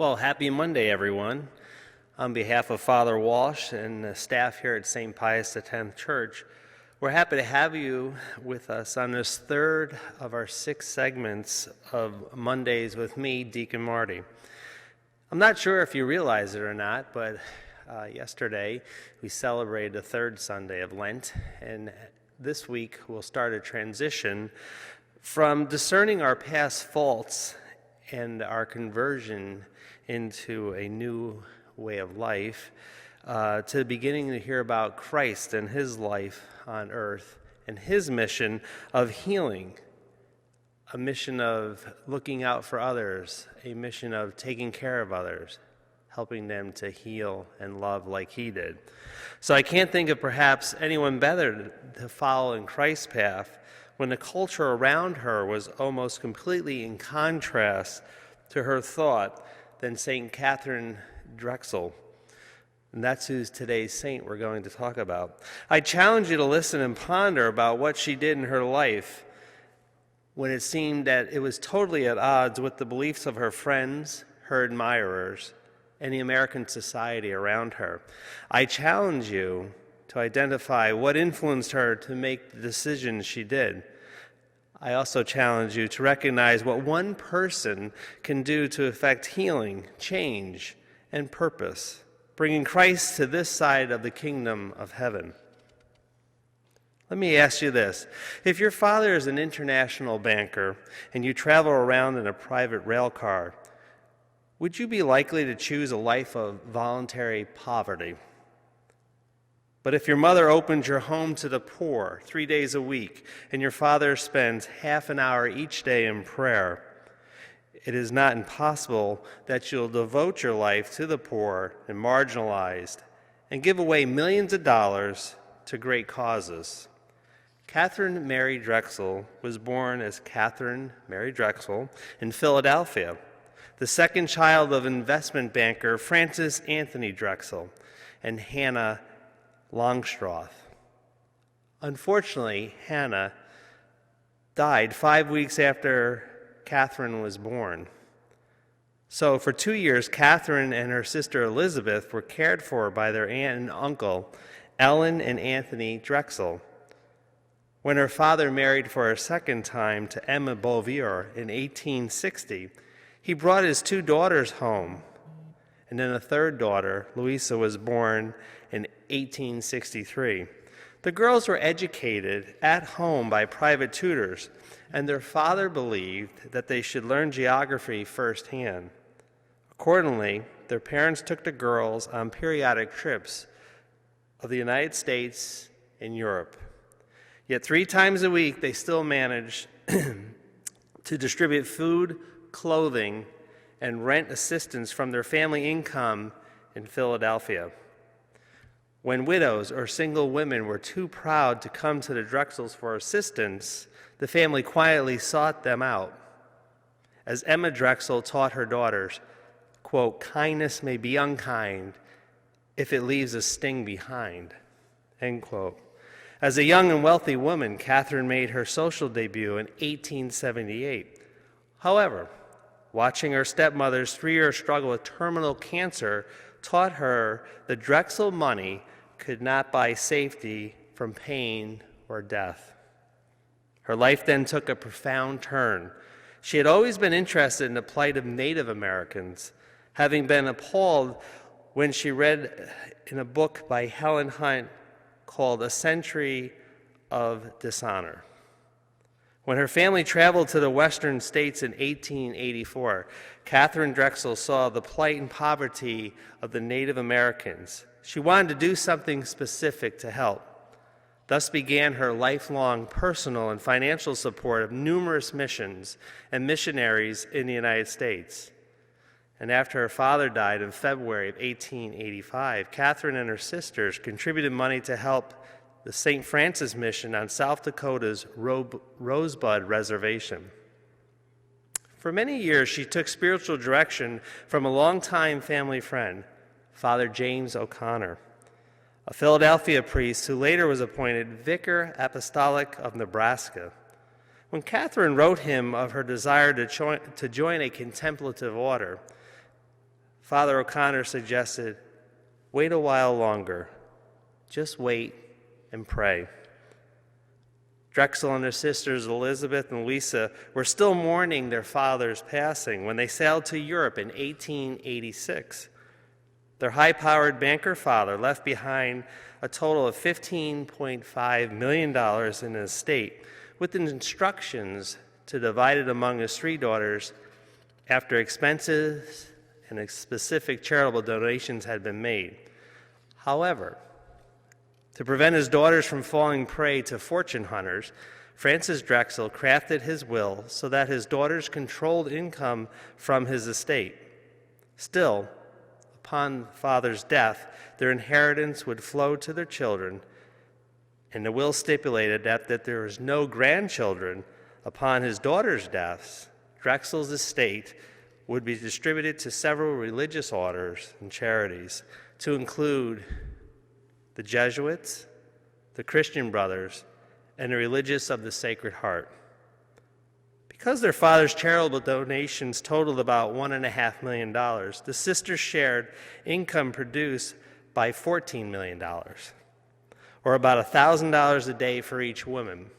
Well, happy Monday, everyone. On behalf of Father Walsh and the staff here at St. Pius X Church, we're happy to have you with us on this third of our 6 segments of Mondays with me, Deacon Marty. I'm not sure if you realize it or not, but yesterday we celebrated the third Sunday of Lent, and this week we'll start a transition from discerning our past faults and our conversion into a new way of life, to beginning to hear about Christ and his life on earth and his mission of healing, a mission of looking out for others, a mission of taking care of others, helping them to heal and love like he did. So I can't think of perhaps anyone better to follow in Christ's path when the culture around her was almost completely in contrast to her thought than St. Katharine Drexel. And that's who's today's saint we're going to talk about. I challenge you to listen and ponder about what she did in her life when it seemed that it was totally at odds with the beliefs of her friends, her admirers, and the American society around her. I challenge you to identify what influenced her to make the decisions she did. I also challenge you to recognize what one person can do to effect healing, change, and purpose, bringing Christ to this side of the kingdom of heaven. Let me ask you this. If your father is an international banker and you travel around in a private rail car, would you be likely to choose a life of voluntary poverty? But if your mother opens your home to the poor 3 days a week and your father spends half an hour each day in prayer, it is not impossible that you'll devote your life to the poor and marginalized and give away millions of dollars to great causes. Katharine Mary Drexel was born as Katharine Mary Drexel in Philadelphia, the second child of investment banker Francis Anthony Drexel and Hannah Longstrauth. Unfortunately, Hannah died 5 weeks after Katharine was born. So for 2 years, Katharine and her sister Elizabeth were cared for by their aunt and uncle, Ellen and Anthony Drexel. When her father married for a second time to Emma Beauvier in 1860, he brought his 2 daughters home, and then a third daughter, Louisa, was born in 1863. The girls were educated at home by private tutors, and their father believed that they should learn geography firsthand. Accordingly, their parents took the girls on periodic trips of the United States and Europe. Yet 3 times a week, they still managed to distribute food, clothing, and rent assistance from their family income in Philadelphia. When widows or single women were too proud to come to the Drexels for assistance, the family quietly sought them out. As Emma Drexel taught her daughters, quote, "Kindness may be unkind if it leaves a sting behind," end quote. As a young and wealthy woman, Katharine made her social debut in 1878. However, watching her stepmother's 3-year struggle with terminal cancer taught her the Drexel money could not buy safety from pain or death. Her life then took a profound turn. She had always been interested in the plight of Native Americans, having been appalled when she read in a book by Helen Hunt called A Century of Dishonor. When her family traveled to the western states in 1884, Katharine Drexel saw the plight and poverty of the Native Americans. She wanted to do something specific to help. Thus began her lifelong personal and financial support of numerous missions and missionaries in the United States. And after her father died in February of 1885, Katharine and her sisters contributed money to help the St. Francis Mission on South Dakota's Rosebud Reservation. For many years, she took spiritual direction from a longtime family friend, Father James O'Connor, a Philadelphia priest who later was appointed Vicar Apostolic of Nebraska. When Katharine wrote him of her desire to join a contemplative order, Father O'Connor suggested, wait a while longer. Just wait and pray. Drexel and her sisters Elizabeth and Lisa were still mourning their father's passing when they sailed to Europe in 1886. Their high-powered banker father left behind a total of $15.5 million in his estate, with instructions to divide it among his three daughters after expenses and specific charitable donations had been made. However, to prevent his daughters from falling prey to fortune hunters, Francis Drexel crafted his will so that his daughters controlled income from his estate. Still, upon father's death, their inheritance would flow to their children, and the will stipulated that there was no grandchildren upon his daughters' deaths. Drexel's estate would be distributed to several religious orders and charities, to include the Jesuits, the Christian Brothers, and the Religious of the Sacred Heart. Because their father's charitable donations totaled about $1.5 million, the sisters shared income produced by $14 million, or about $1,000 a day for each woman.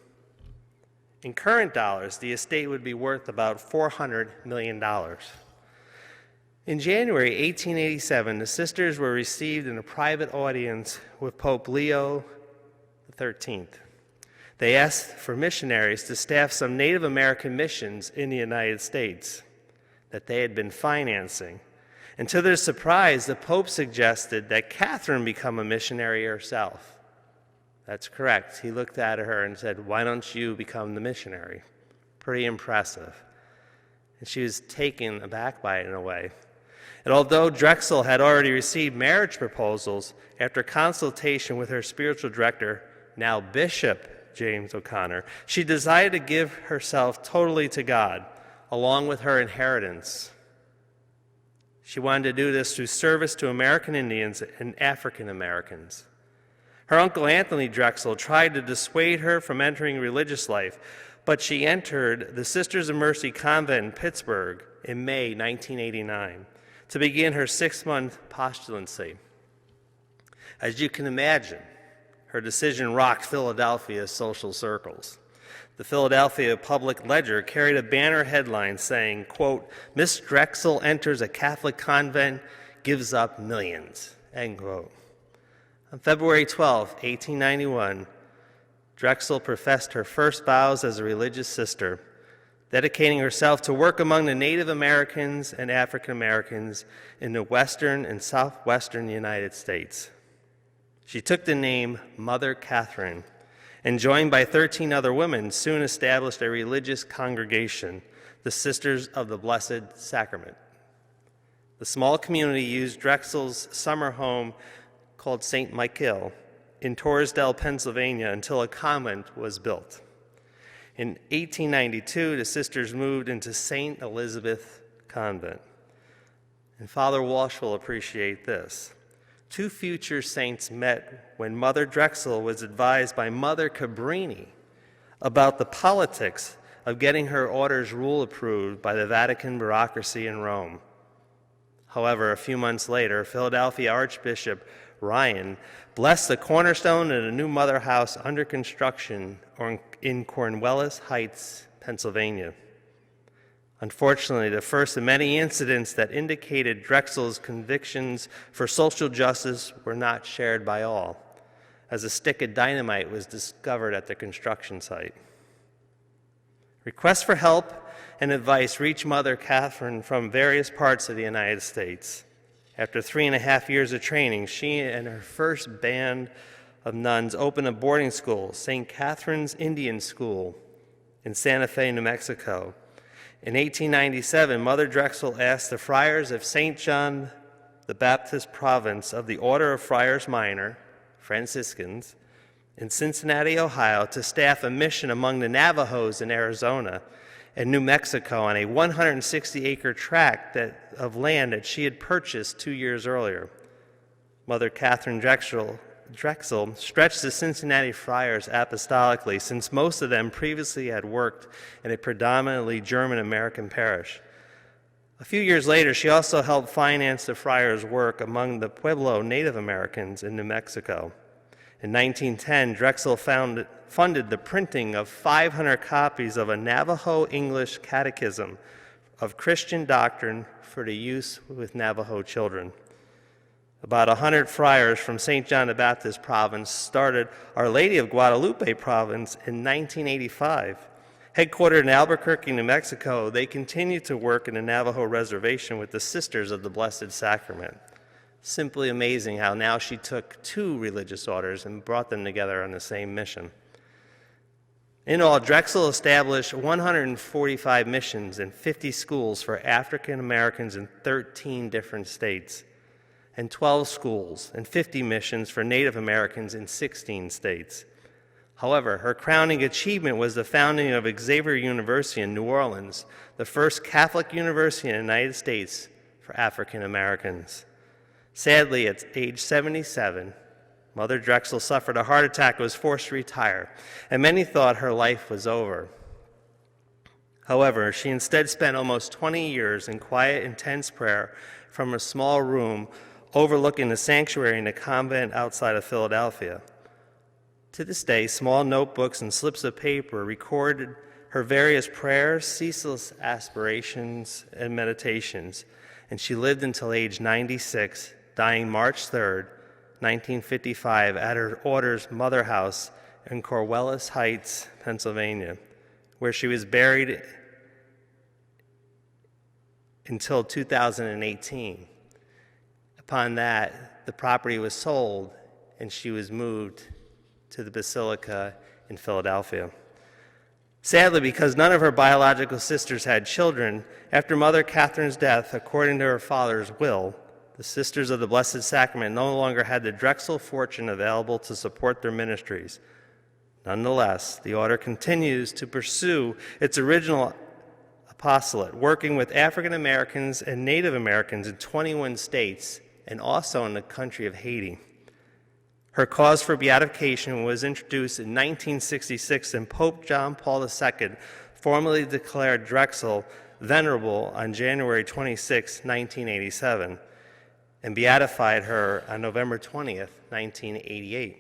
In current dollars, the estate would be worth about $400 million. In January 1887, the sisters were received in a private audience with Pope Leo XIII. They asked for missionaries to staff some Native American missions in the United States that they had been financing. And to their surprise, the Pope suggested that Katharine become a missionary herself. That's correct. He looked at her and said, "Why don't you become the missionary?" Pretty impressive. And she was taken aback by it in a way. And although Drexel had already received marriage proposals, after consultation with her spiritual director, now Bishop James O'Connor, she decided to give herself totally to God, along with her inheritance. She wanted to do this through service to American Indians and African Americans. Her uncle Anthony Drexel tried to dissuade her from entering religious life, but she entered the Sisters of Mercy convent in Pittsburgh in May 1989 to begin her 6-month postulancy. As you can imagine, her decision rocked Philadelphia's social circles. The Philadelphia Public Ledger carried a banner headline saying, quote, "Miss Drexel enters a Catholic convent, gives up millions," end quote. On February 12, 1891, Drexel professed her first vows as a religious sister, dedicating herself to work among the Native Americans and African Americans in the western and southwestern United States. She took the name Mother Katharine, and joined by 13 other women, soon established a religious congregation, the Sisters of the Blessed Sacrament. The small community used Drexel's summer home called St. Michael in Torresdale, Pennsylvania, until a convent was built. In 1892, the sisters moved into St. Elizabeth Convent. And Father Walsh will appreciate this. 2 future saints met when Mother Drexel was advised by Mother Cabrini about the politics of getting her order's rule approved by the Vatican bureaucracy in Rome. However, a few months later, Philadelphia Archbishop Ryan blessed the cornerstone of a new mother house under construction in Cornwallis Heights, Pennsylvania. Unfortunately, the first of many incidents that indicated Drexel's convictions for social justice were not shared by all, as a stick of dynamite was discovered at the construction site. Requests for help and advice reached Mother Katharine from various parts of the United States. After 3.5 years of training, she and her first band of nuns opened a boarding school, St. Catherine's Indian School, in Santa Fe, New Mexico. In 1897, Mother Drexel asked the friars of St. John the Baptist Province of the Order of Friars Minor, Franciscans, in Cincinnati, Ohio, to staff a mission among the Navajos in Arizona and New Mexico on a 160-acre tract of land that she had purchased 2 years earlier. Mother Katharine Drexel stretched the Cincinnati friars apostolically, since most of them previously had worked in a predominantly German-American parish. A few years later, she also helped finance the friars' work among the Pueblo Native Americans in New Mexico. In 1910, Drexel funded the printing of 500 copies of a Navajo English catechism of Christian doctrine for the use with Navajo children. About 100 friars from St. John the Baptist province started Our Lady of Guadalupe province in 1985. Headquartered in Albuquerque, New Mexico, they continue to work in the Navajo reservation with the Sisters of the Blessed Sacrament. Simply amazing how now she took two religious orders and brought them together on the same mission. In all, Drexel established 145 missions and 50 schools for African Americans in 13 different states, and 12 schools and 50 missions for Native Americans in 16 states. However, her crowning achievement was the founding of Xavier University in New Orleans, the first Catholic university in the United States for African Americans. Sadly, at age 77, Mother Drexel suffered a heart attack and was forced to retire, and many thought her life was over. However, she instead spent almost 20 years in quiet, intense prayer from a small room overlooking the sanctuary in a convent outside of Philadelphia. To this day, small notebooks and slips of paper recorded her various prayers, ceaseless aspirations, and meditations, and she lived until age 96, dying March 3rd, 1955, at her order's mother house in Corwellis Heights, Pennsylvania, where she was buried until 2018. Upon that, the property was sold, and she was moved to the Basilica in Philadelphia. Sadly, because none of her biological sisters had children, after Mother Katharine's death, according to her father's will, the Sisters of the Blessed Sacrament no longer had the Drexel fortune available to support their ministries. Nonetheless, the order continues to pursue its original apostolate, working with African Americans and Native Americans in 21 states and also in the country of Haiti. Her cause for beatification was introduced in 1966, and Pope John Paul II formally declared Drexel venerable on January 26, 1987, and beatified her on November 20th, 1988.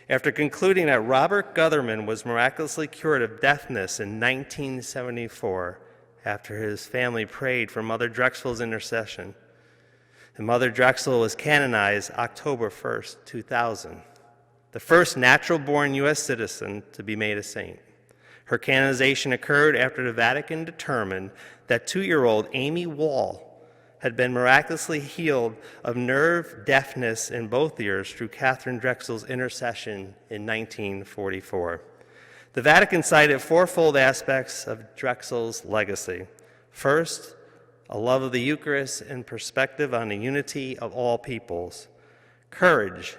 After concluding that Robert Gutherman was miraculously cured of deafness in 1974 after his family prayed for Mother Drexel's intercession. And Mother Drexel was canonized October 1st, 2000, the first natural-born U.S. citizen to be made a saint. Her canonization occurred after the Vatican determined that 2-year-old Amy Wall had been miraculously healed of nerve deafness in both ears through Katharine Drexel's intercession in 1944. The Vatican cited fourfold aspects of Drexel's legacy. First, a love of the Eucharist and perspective on the unity of all peoples, courage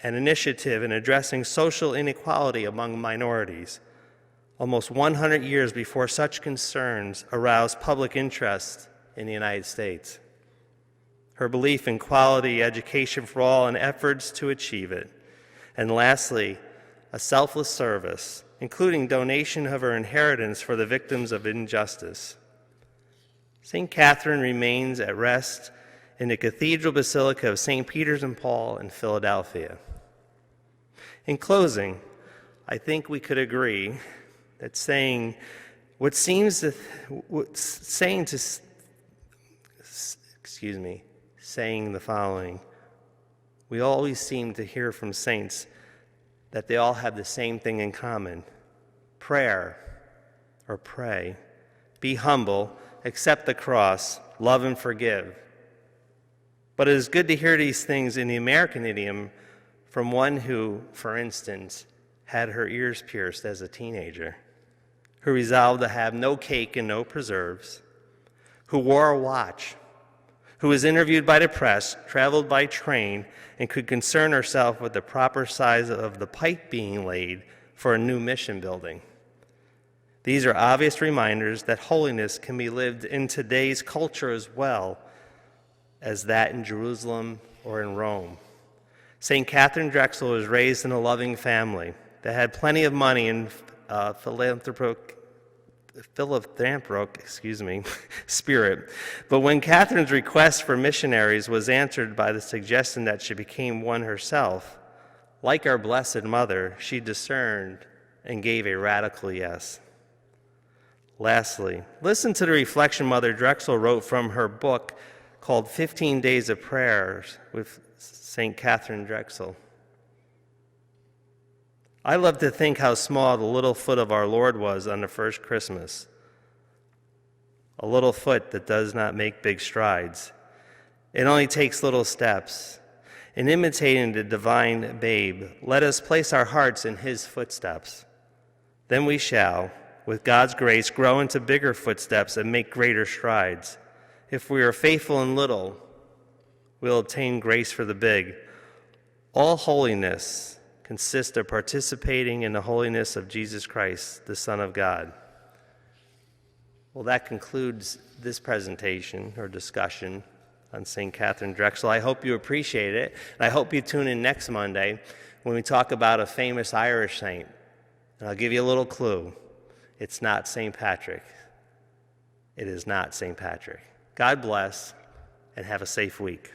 and initiative in addressing social inequality among minorities, almost 100 years before such concerns aroused public interest in the United States. Her belief in quality education for all and efforts to achieve it. And lastly, a selfless service, including donation of her inheritance for the victims of injustice. St. Katharine remains at rest in the Cathedral Basilica of St. Peter's and Paul in Philadelphia. In closing, I think we could agree that saying the following, we always seem to hear from saints that they all have the same thing in common: prayer or pray, be humble, accept the cross, love and forgive. But it is good to hear these things in the American idiom from one who, for instance, had her ears pierced as a teenager, who resolved to have no cake and no preserves, who wore a watch, who was interviewed by the press, traveled by train, and could concern herself with the proper size of the pipe being laid for a new mission building. These are obvious reminders that holiness can be lived in today's culture as well as that in Jerusalem or in Rome. St. Katharine Drexel was raised in a loving family that had plenty of money and philanthropic philanthropic, spirit. But when Katharine's request for missionaries was answered by the suggestion that she became one herself, like our Blessed Mother, she discerned and gave a radical yes. Lastly, listen to the reflection Mother Drexel wrote from her book called 15 Days of Prayers with St. Katharine Drexel. I love to think how small the little foot of our Lord was on the first Christmas. A little foot that does not make big strides. It only takes little steps. In imitating the divine babe, let us place our hearts in his footsteps. Then we shall, with God's grace, grow into bigger footsteps and make greater strides. If we are faithful in little, we'll obtain grace for the big. All holiness consists of participating in the holiness of Jesus Christ, the Son of God. Well, that concludes this presentation or discussion on St. Katharine Drexel. I hope you appreciate it, and I hope you tune in next Monday when we talk about a famous Irish saint. And I'll give you a little clue. It's not St. Patrick. It is not St. Patrick. God bless, and have a safe week.